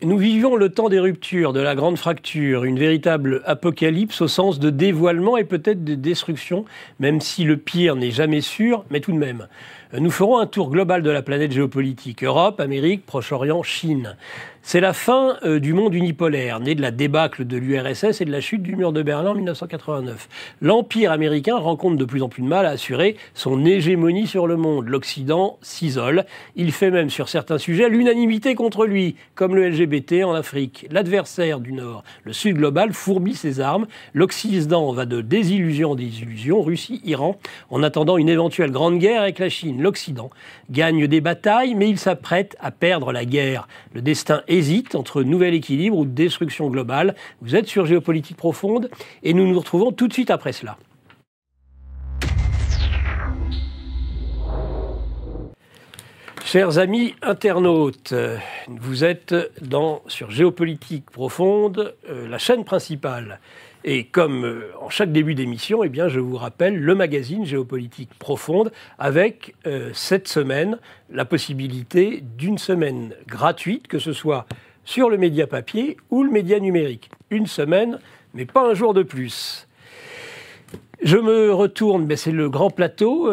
Nous vivions le temps des ruptures, de la grande fracture, une véritable apocalypse au sens de dévoilement et peut-être de destruction, même si le pire n'est jamais sûr, mais tout de même. Nous ferons un tour global de la planète géopolitique, Europe, Amérique, Proche-Orient, Chine. C'est la fin du monde unipolaire, né de la débâcle de l'URSS et de la chute du mur de Berlin en 1989. L'Empire américain rencontre de plus en plus de mal à assurer son hégémonie sur le monde. L'Occident s'isole. Il fait même sur certains sujets l'unanimité contre lui, comme le LGBT en Afrique. L'adversaire du Nord, le Sud global, fourbit ses armes. L'Occident va de désillusion en désillusion, Russie, Iran, en attendant une éventuelle grande guerre avec la Chine. L'Occident gagne des batailles, mais il s'apprête à perdre la guerre. Le destin hésite entre nouvel équilibre ou destruction globale. Vous êtes sur Géopolitique Profonde et nous nous retrouvons tout de suite après cela. Chers amis internautes, vous êtes sur Géopolitique Profonde, la chaîne principale. Et comme en chaque début d'émission, eh bien, je vous rappelle le magazine Géopolitique Profonde avec cette semaine la possibilité d'une semaine gratuite, que ce soit sur le média papier ou le média numérique. Une semaine, mais pas un jour de plus. Je me retourne, c'est le grand plateau,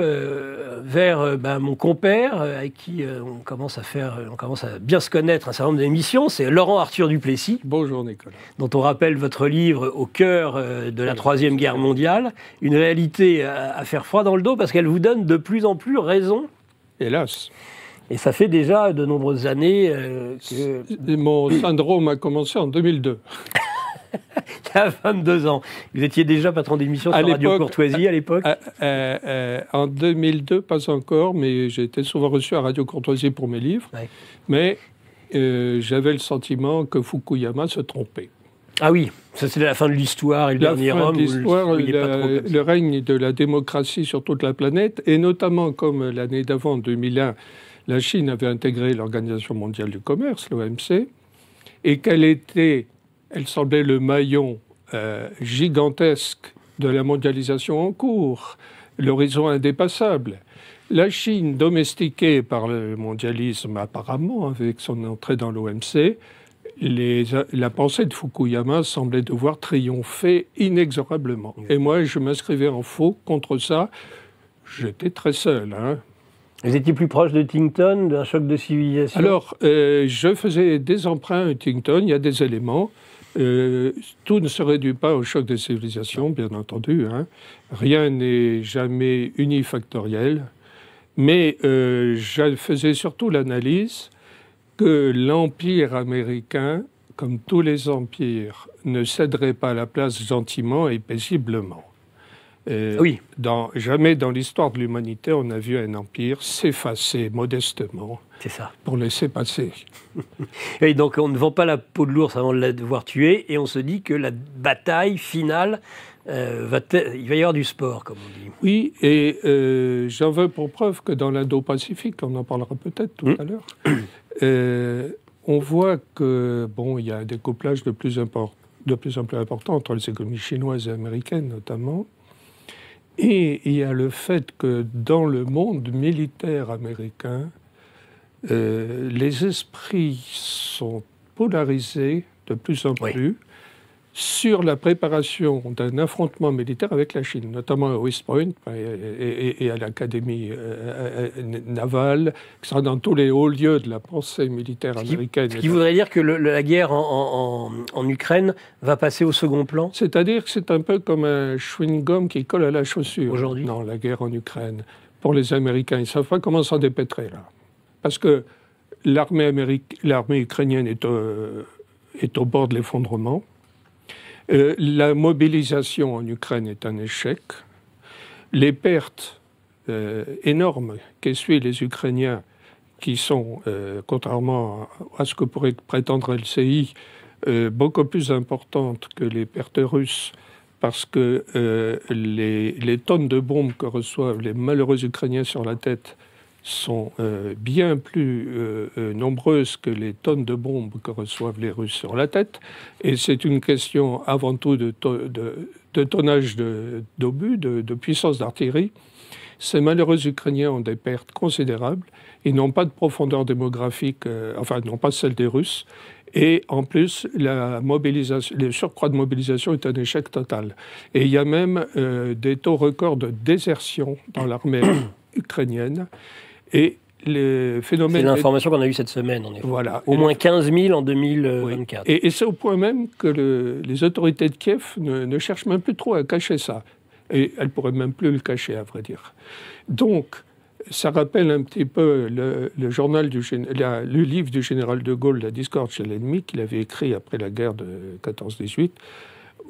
vers mon compère, avec qui on commence à bien se connaître un certain nombre d'émissions. C'est Laurent Arthur Duplessis. Bonjour Nicolas. Dont on rappelle votre livre Au cœur de la Troisième Guerre mondiale. Une réalité à faire froid dans le dos parce qu'elle vous donne de plus en plus raison. Hélas. Et ça fait déjà de nombreuses années que... Mon syndrome a commencé en 2002. Il y a 22 ans. Vous étiez déjà patron d'émission sur Radio Courtoisie à l'époque. En 2002, pas encore, mais j'ai été souvent reçu à Radio Courtoisie pour mes livres. Ouais. Mais j'avais le sentiment que Fukuyama se trompait. Ah oui, ça c'est la fin de l'histoire et le dernier homme. Le règne de la démocratie sur toute la planète, et notamment comme l'année d'avant, en 2001, la Chine avait intégré l'Organisation mondiale du commerce, l'OMC, et elle semblait le maillon gigantesque de la mondialisation en cours, l'horizon indépassable. La Chine, domestiquée par le mondialisme apparemment, avec son entrée dans l'OMC, la pensée de Fukuyama semblait devoir triompher inexorablement. Et moi, je m'inscrivais en faux contre ça. J'étais très seul. Hein. Vous étiez plus proche de Huntington, d'un choc de civilisation? Alors, je faisais des emprunts à Huntington, il y a des éléments. Tout ne se réduit pas au choc de civilisation, bien entendu. Hein. Rien n'est jamais unifactoriel. Mais je faisais surtout l'analyse que l'Empire américain, comme tous les empires, ne céderait pas la place gentiment et paisiblement. Oui. Jamais dans l'histoire de l'humanité, on a vu un empire s'effacer modestement. C'est ça. Pour laisser passer. Et donc on ne vend pas la peau de l'ours avant de l'avoir tué, et on se dit que la bataille finale, il va y avoir du sport, comme on dit. Oui, et j'en veux pour preuve que dans l'Indo-Pacifique, on en parlera peut-être tout à l'heure, on voit que il y a un découplage de plus en plus important entre les économies chinoises et américaines notamment. Et il y a le fait que dans le monde militaire américain, les esprits sont polarisés de plus en plus sur la préparation d'un affrontement militaire avec la Chine, notamment à West Point et à l'Académie navale, qui sera dans tous les hauts lieux de la pensée militaire américaine. Ce qui voudrait dire que la guerre en Ukraine va passer au second plan? C'est-à-dire que c'est un peu comme un chewing-gum qui colle à la chaussure. Aujourd'hui? Non, la guerre en Ukraine. Pour les Américains, ils ne savent pas comment s'en dépêtrer, là. Parce que l'armée ukrainienne est au bord de l'effondrement. La mobilisation en Ukraine est un échec. Les pertes énormes qu'essuient les Ukrainiens, qui sont, contrairement à ce que pourrait prétendre LCI, beaucoup plus importantes que les pertes russes, parce que les tonnes de bombes que reçoivent les malheureux Ukrainiens sur la tête sont bien plus nombreuses que les tonnes de bombes que reçoivent les Russes sur la tête. Et c'est une question avant tout de tonnage d'obus, de puissance d'artillerie. Ces malheureux Ukrainiens ont des pertes considérables. Ils n'ont pas de profondeur démographique, n'ont pas celle des Russes. Et en plus, le surcroît de mobilisation est un échec total. Et il y a même des taux records de désertion dans l'armée ukrainienne. Et les phénomènes... C'est l'information qu'on a eue cette semaine, en effet. Voilà. Au moins 15 000 en 2024. Oui. Et c'est au point même que les autorités de Kiev ne cherchent même plus trop à cacher ça. Et elles ne pourraient même plus le cacher, à vrai dire. Donc, ça rappelle un petit peu le livre du général de Gaulle, La discorde chez l'ennemi, qu'il avait écrit après la guerre de 14-18,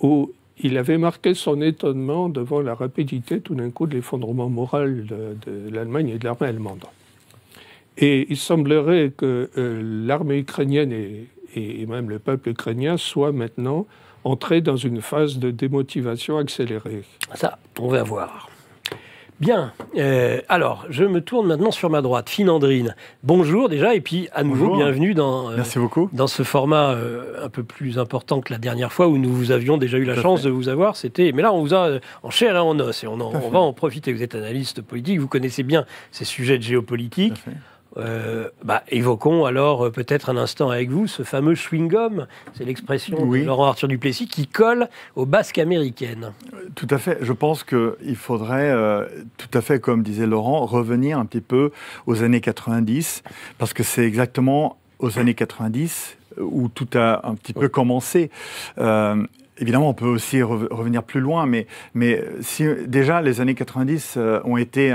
où il avait marqué son étonnement devant la rapidité, tout d'un coup, de l'effondrement moral de l'Allemagne et de l'armée allemande. Et il semblerait que l'armée ukrainienne et même le peuple ukrainien soient maintenant entrés dans une phase de démotivation accélérée. Ça, on va voir. Bien. Alors, je me tourne maintenant sur ma droite. Finandrine, bonjour déjà, et puis à nouveau, bonjour. Bienvenue Merci beaucoup. Dans ce format un peu plus important que la dernière fois où nous vous avions déjà eu la chance de vous avoir. Mais là, on vous a en chair et en os, et on va en profiter. Vous êtes analyste politique, vous connaissez bien ces sujets de géopolitique. Évoquons alors peut-être un instant avec vous ce fameux chewing-gum, c'est l'expression de Laurent Arthur Duplessis, qui colle aux basques américaines. Tout à fait. Je pense qu'il faudrait, tout à fait comme disait Laurent, revenir un petit peu aux années 90, parce que c'est exactement aux années 90 où tout a un petit peu commencé. Évidemment, on peut aussi revenir plus loin, mais si, déjà, les années 90 ont été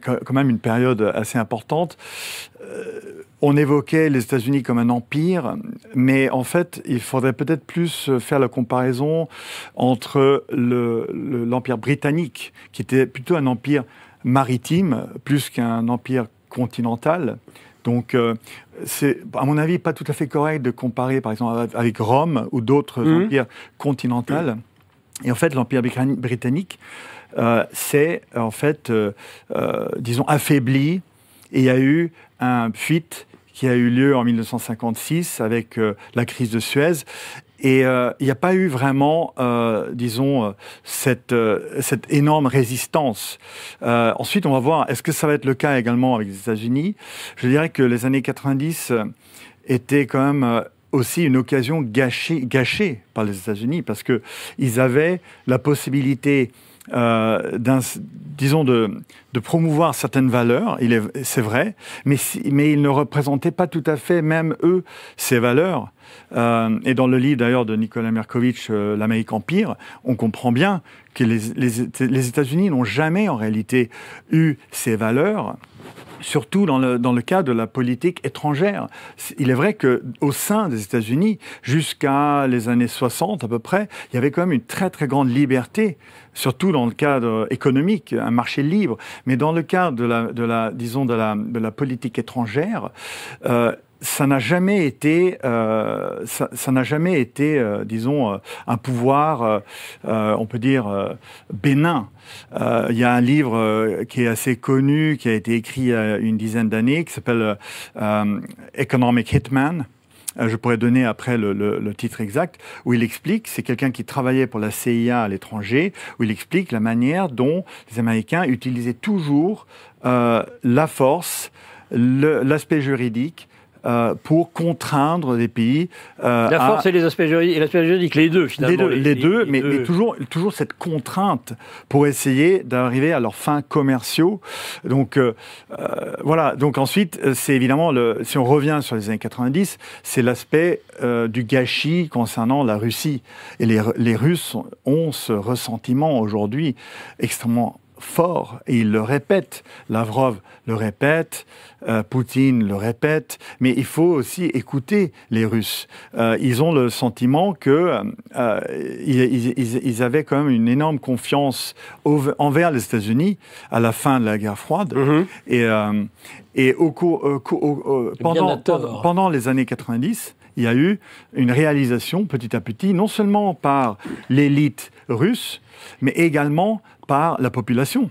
quand même une période assez importante. On évoquait les États-Unis comme un empire, mais en fait, il faudrait peut-être plus faire la comparaison entre l'empire britannique, qui était plutôt un empire maritime, plus qu'un empire continental. Donc, c'est, à mon avis, pas tout à fait correct de comparer, par exemple, avec Rome ou d'autres empires continentaux. Et en fait, l'empire britannique s'est, en fait, disons, affaibli. Et il y a eu un fuite qui a eu lieu en 1956 avec la crise de Suez. Et il n'y a pas eu vraiment, disons, cette énorme résistance. Ensuite, on va voir, est-ce que ça va être le cas également avec les États-Unis ? Je dirais que les années 90 étaient quand même aussi une occasion gâchée par les États-Unis, parce qu'ils avaient la possibilité disons de promouvoir certaines valeurs, c'est vrai, mais ils ne représentaient pas tout à fait, même eux, ces valeurs. Et dans le livre d'ailleurs de Nicolas Merkovitch, L'Amérique Empire, on comprend bien que les États-Unis n'ont jamais en réalité eu ces valeurs, surtout dans le cas de la politique étrangère. Il est vrai qu'au sein des États-Unis, jusqu'à les années 60 à peu près, il y avait quand même une très très grande liberté, surtout dans le cadre économique, un marché libre. Mais dans le cadre de la politique étrangère, ça n'a jamais été, disons, un pouvoir, on peut dire, bénin. Il y a un livre qui est assez connu, qui a été écrit il y a une dizaine d'années, qui s'appelle Economic Hitman. Je pourrais donner après le titre exact, où il explique, c'est quelqu'un qui travaillait pour la CIA à l'étranger, où il explique la manière dont les Américains utilisaient toujours la force, l'aspect juridique, pour contraindre des pays la force et l'aspect juridique, les deux finalement. Les deux, mais toujours cette contrainte pour essayer d'arriver à leurs fins commerciaux. Donc voilà. Donc ensuite, c'est évidemment si on revient sur les années 90, c'est l'aspect du gâchis concernant la Russie. Et les Russes ont ce ressentiment aujourd'hui extrêmement fort, et ils le répètent. Lavrov le répète, Poutine le répète, mais il faut aussi écouter les Russes. Ils ont le sentiment que ils avaient quand même une énorme confiance envers les États-Unis à la fin de la guerre froide, et pendant les années 90, il y a eu une réalisation petit à petit, non seulement par l'élite russe, mais également par la population.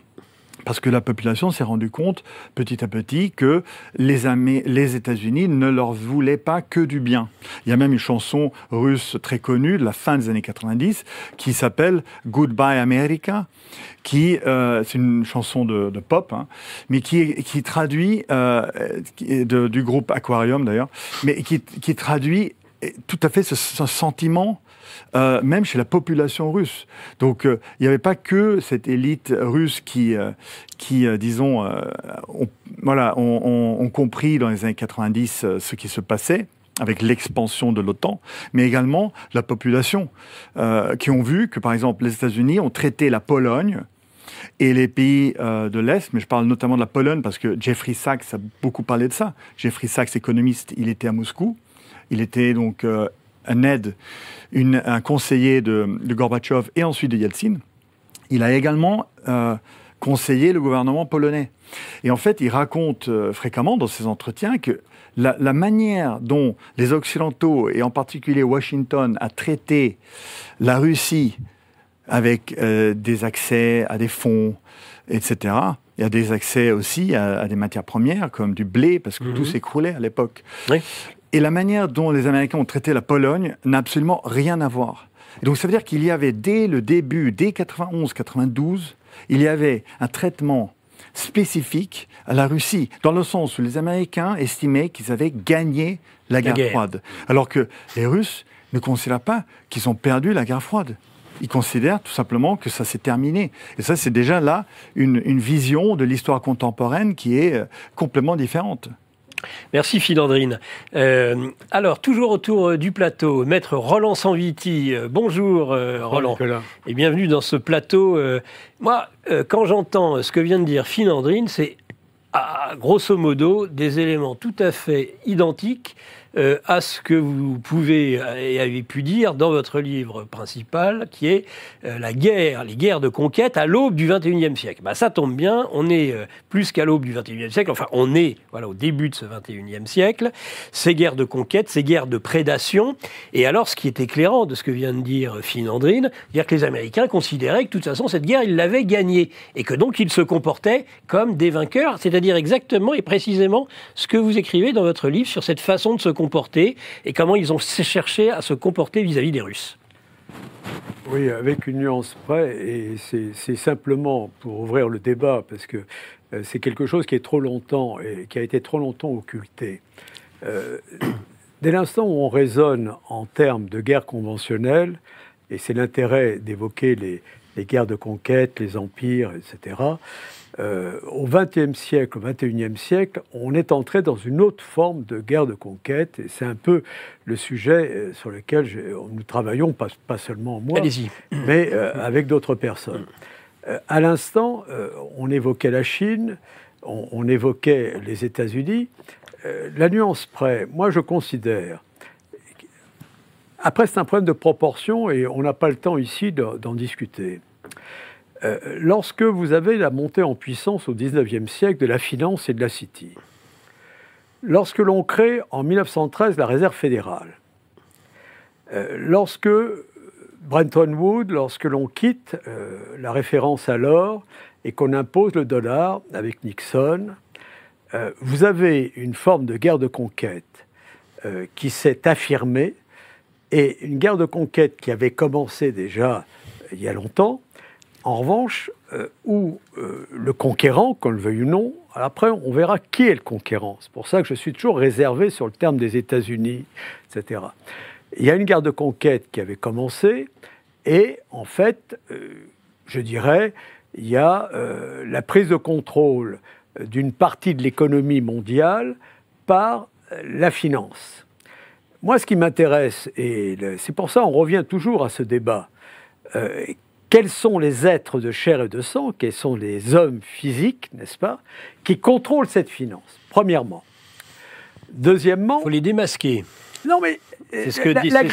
Parce que la population s'est rendue compte petit à petit que les États-Unis ne leur voulaient pas que du bien. Il y a même une chanson russe très connue de la fin des années 90 qui s'appelle « Goodbye America », c'est une chanson de pop, hein, mais qui traduit, du groupe Aquarium d'ailleurs, mais qui traduit tout à fait ce sentiment, même chez la population russe. Donc, il n'y avait pas que cette élite russe qui disons, ont compris dans les années 90 ce qui se passait avec l'expansion de l'OTAN, mais également la population, qui ont vu que, par exemple, les États-Unis ont traité la Pologne et les pays de l'Est, mais je parle notamment de la Pologne parce que Jeffrey Sachs a beaucoup parlé de ça. Jeffrey Sachs, économiste, il était à Moscou. Il était donc un conseiller de Gorbatchev et ensuite de Yeltsin. Il a également conseillé le gouvernement polonais. Et en fait, il raconte fréquemment dans ses entretiens que la manière dont les Occidentaux, et en particulier Washington, a traité la Russie avec des accès à des fonds, etc. Il y a des accès aussi à des matières premières, comme du blé, parce que tout s'écroulait à l'époque. Oui. Et la manière dont les Américains ont traité la Pologne n'a absolument rien à voir. Et donc ça veut dire qu'il y avait, dès le début, dès 91-92, il y avait un traitement spécifique à la Russie, dans le sens où les Américains estimaient qu'ils avaient gagné la guerre froide, alors que les Russes ne considèrent pas qu'ils ont perdu la guerre froide. Ils considèrent tout simplement que ça s'est terminé. Et ça, c'est déjà là une vision de l'histoire contemporaine qui est complètement différente. Merci Filandrine. Alors, toujours autour du plateau, Maître Roland Sanviti. Bonjour Roland. Et bienvenue dans ce plateau. Moi, quand j'entends ce que vient de dire Filandrine, c'est grosso modo des éléments tout à fait identiques à ce que vous pouvez et avez pu dire dans votre livre principal, qui est les guerres de conquête à l'aube du XXIe siècle. Bah, ça tombe bien, on est plus qu'à l'aube du XXIe siècle, enfin on est au début de ce XXIe siècle, ces guerres de conquête, ces guerres de prédation, et alors ce qui est éclairant de ce que vient de dire Filandrine, dire que les Américains considéraient que de toute façon cette guerre, ils l'avaient gagnée, et que donc ils se comportaient comme des vainqueurs, c'est-à-dire exactement et précisément ce que vous écrivez dans votre livre sur cette façon de se comporter et comment ils ont cherché à se comporter vis-à-vis des Russes. Oui, avec une nuance près, et c'est simplement pour ouvrir le débat, parce que c'est quelque chose qui est trop longtemps et qui a été trop longtemps occulté. Dès l'instant où on raisonne en termes de guerre conventionnelle, et c'est l'intérêt d'évoquer les guerres de conquête, les empires, etc., au XXe siècle, au XXIe siècle, on est entré dans une autre forme de guerre de conquête, et c'est un peu le sujet sur lequel nous travaillons, pas seulement moi, mais avec d'autres personnes. À l'instant, on évoquait la Chine, on évoquait les États-Unis. La nuance près, moi je considère, après c'est un problème de proportion et on n'a pas le temps ici d'en discuter. Lorsque vous avez la montée en puissance au XIXe siècle de la finance et de la City, lorsque l'on crée en 1913 la Réserve fédérale, lorsque Bretton Woods, lorsque l'on quitte la référence à l'or et qu'on impose le dollar avec Nixon, vous avez une forme de guerre de conquête qui s'est affirmée, et une guerre de conquête qui avait commencé déjà il y a longtemps. En revanche, où le conquérant, qu'on le veuille ou non, après on verra qui est le conquérant. C'est pour ça que je suis toujours réservé sur le terme des États-Unis, etc. Il y a une guerre de conquête qui avait commencé, et en fait, je dirais, il y a la prise de contrôle d'une partie de l'économie mondiale par la finance. Moi, ce qui m'intéresse, et c'est pour ça qu'on revient toujours à ce débat, quels sont les êtres de chair et de sang, quels sont les hommes physiques, n'est-ce pas, qui contrôlent cette finance, premièrement. Deuxièmement... Il faut les démasquer. Non, mais... C'est ce que la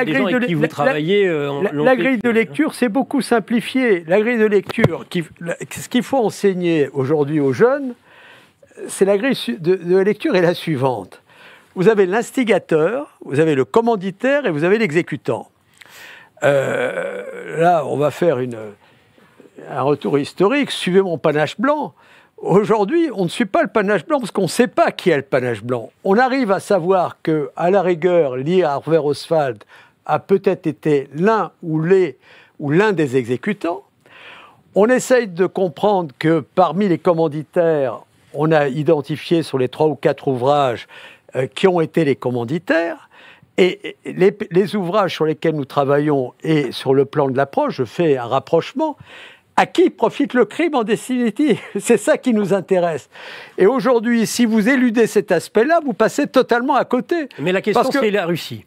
grille de qui vous travaillez la grille de lecture, c'est beaucoup simplifié. La grille de lecture, ce qu'il faut enseigner aujourd'hui aux jeunes, c'est la grille de lecture est la suivante. Vous avez l'instigateur, vous avez le commanditaire et vous avez l'exécutant. Là, on va faire un retour historique. Suivez mon panache blanc. Aujourd'hui, on ne suit pas le panache blanc parce qu'on ne sait pas qui a le panache blanc. On arrive à savoir que, à la rigueur, Lee Harvey Oswald a peut-être été l'un ou l'un des exécutants. On essaye de comprendre que parmi les commanditaires, on a identifié sur les 3 ou 4 ouvrages qui ont été les commanditaires. Et les ouvrages sur lesquels nous travaillons et sur le plan de l'approche, je fais un rapprochement. À qui profite le crime en définitive? C'est ça qui nous intéresse. Et aujourd'hui, si vous éludez cet aspect-là, vous passez totalement à côté. Mais la question, c'est la Russie.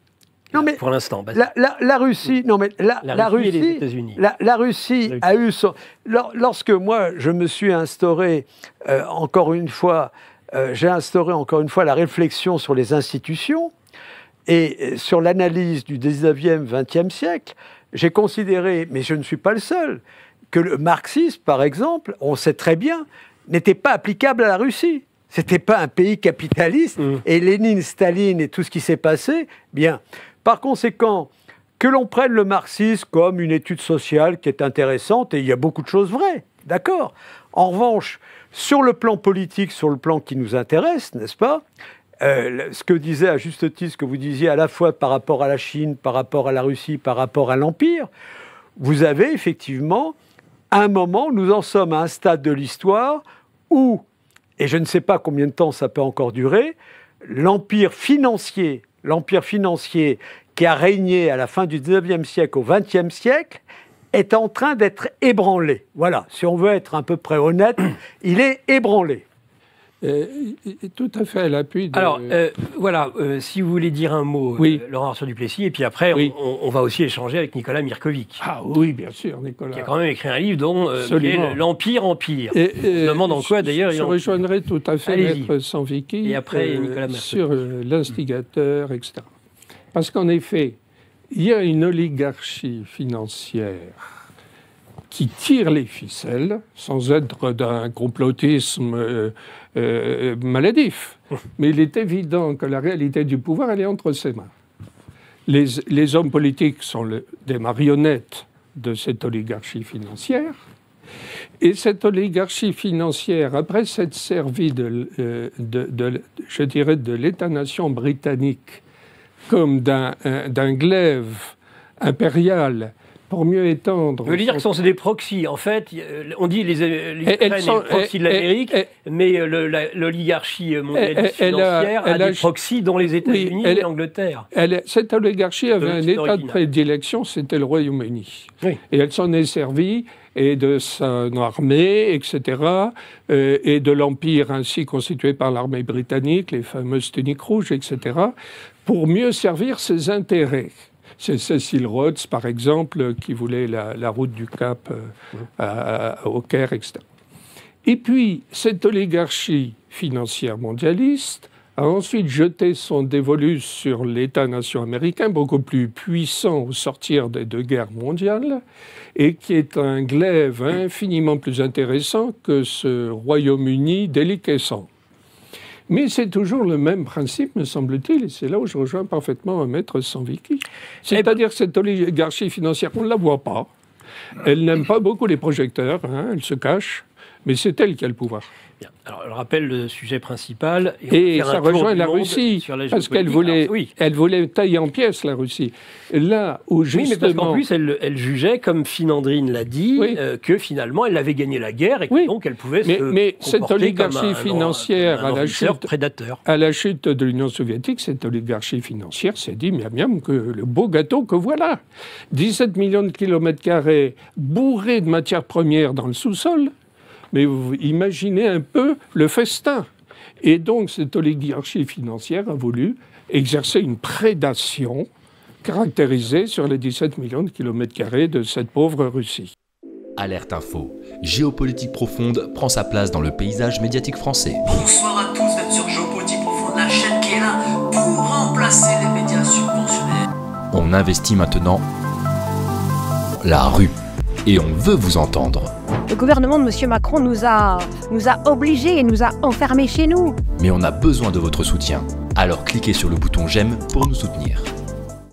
Non, mais pour l'instant. La Russie, non mais la Russie, et les États-Unis. La Russie a eu son. Lorsque moi je me suis instauré encore une fois, j'ai instauré encore une fois la réflexion sur les institutions et sur l'analyse du 19e, 20e siècle, j'ai considéré, mais je ne suis pas le seul, que le marxisme, par exemple, on sait très bien, n'était pas applicable à la Russie. C'était pas un pays capitaliste. Et Lénine, Staline et tout ce qui s'est passé, bien. Par conséquent, que l'on prenne le marxisme comme une étude sociale qui est intéressante, et il y a beaucoup de choses vraies, d'accord. En revanche, sur le plan politique, sur le plan qui nous intéresse, n'est-ce pas, ce que disait à juste titre, ce que vous disiez à la fois par rapport à la Chine, par rapport à la Russie, par rapport à l'Empire, vous avez effectivement, à un moment, nous en sommes à un stade de l'histoire où, et je ne sais pas combien de temps ça peut encore durer, l'empire financier qui a régné à la fin du 19e siècle au 20e siècle est en train d'être ébranlé. Voilà, si on veut être à peu près honnête, il est ébranlé. Tout à fait à l'appui de... Alors, voilà, si vous voulez dire un mot, oui. Laurent Arthur-Duplessis, et puis après, oui. on va aussi échanger avec Nicolas Mirkovic. Ah oui, bien sûr, Nicolas. Qui a quand même écrit un livre dont l'Empire Empire. Et je me demande en quoi, d'ailleurs... Je rejoindrai tout à fait Maître Sanvicki et après, Nicolas Mirkovic. Sur l'instigateur, etc. Parce qu'en effet, il y a une oligarchie financière qui tire les ficelles, sans être d'un complotisme maladif. Mais il est évident que la réalité du pouvoir, elle est entre ses mains. Les hommes politiques sont des marionnettes de cette oligarchie financière. Et cette oligarchie financière, après s'être servie je dirais, de l'État-nation britannique comme d'un glaive impérial pour mieux étendre... Vous voulez dire que ce sont des proxys. En fait, on dit l'Ukraine est le proxy de l'Amérique, mais l'oligarchie mondialiste financière a des proxys dont les États-Unis et l'Angleterre. Cette oligarchie avait un état de prédilection, c'était le Royaume-Uni. Oui. Et elle s'en est servie, et de son armée, etc., et de l'Empire ainsi constitué par l'armée britannique, les fameuses tuniques rouges, etc., pour mieux servir ses intérêts. C'est Cecil Rhodes, par exemple, qui voulait la route du Cap au Caire, etc. Et puis, cette oligarchie financière mondialiste a ensuite jeté son dévolu sur l'État-nation américain, beaucoup plus puissant au sortir des deux guerres mondiales, et qui est un glaive infiniment plus intéressant que ce Royaume-Uni déliquescent. Mais c'est toujours le même principe, me semble-t-il, et c'est là où je rejoins parfaitement Maître Sanvicki. C'est-à-dire que cette oligarchie financière, on ne la voit pas. Elle n'aime pas beaucoup les projecteurs, elle se cache, mais c'est elle qui a le pouvoir. Bien. Alors, je rappelle le sujet principal. Et ça rejoint la Russie, parce qu'elle voulait tailler en pièces, la Russie. Là où justement... Oui, mais parce qu'en plus, elle jugeait, comme Finandrine l'a dit, que finalement, elle avait gagné la guerre et que donc elle pouvait mais cette oligarchie financière, prédateur. À la chute de l'Union soviétique, cette oligarchie financière s'est dit, miam miam, que le beau gâteau que voilà. 17 millions de kilomètres carrés bourrés de matières premières dans le sous-sol. Mais vous imaginez un peu le festin. Et donc, cette oligarchie financière a voulu exercer une prédation caractérisée sur les 17 millions de kilomètres carrés de cette pauvre Russie. Alerte Info. Géopolitique profonde prend sa place dans le paysage médiatique français. Bonsoir à tous, vous êtes sur Géopolitique profonde, la chaîne qui est là pour remplacer les médias subventionnés. On investit maintenant la rue. Et on veut vous entendre. Le gouvernement de M. Macron nous a obligés et nous a enfermés chez nous. Mais on a besoin de votre soutien. Alors cliquez sur le bouton j'aime pour nous soutenir.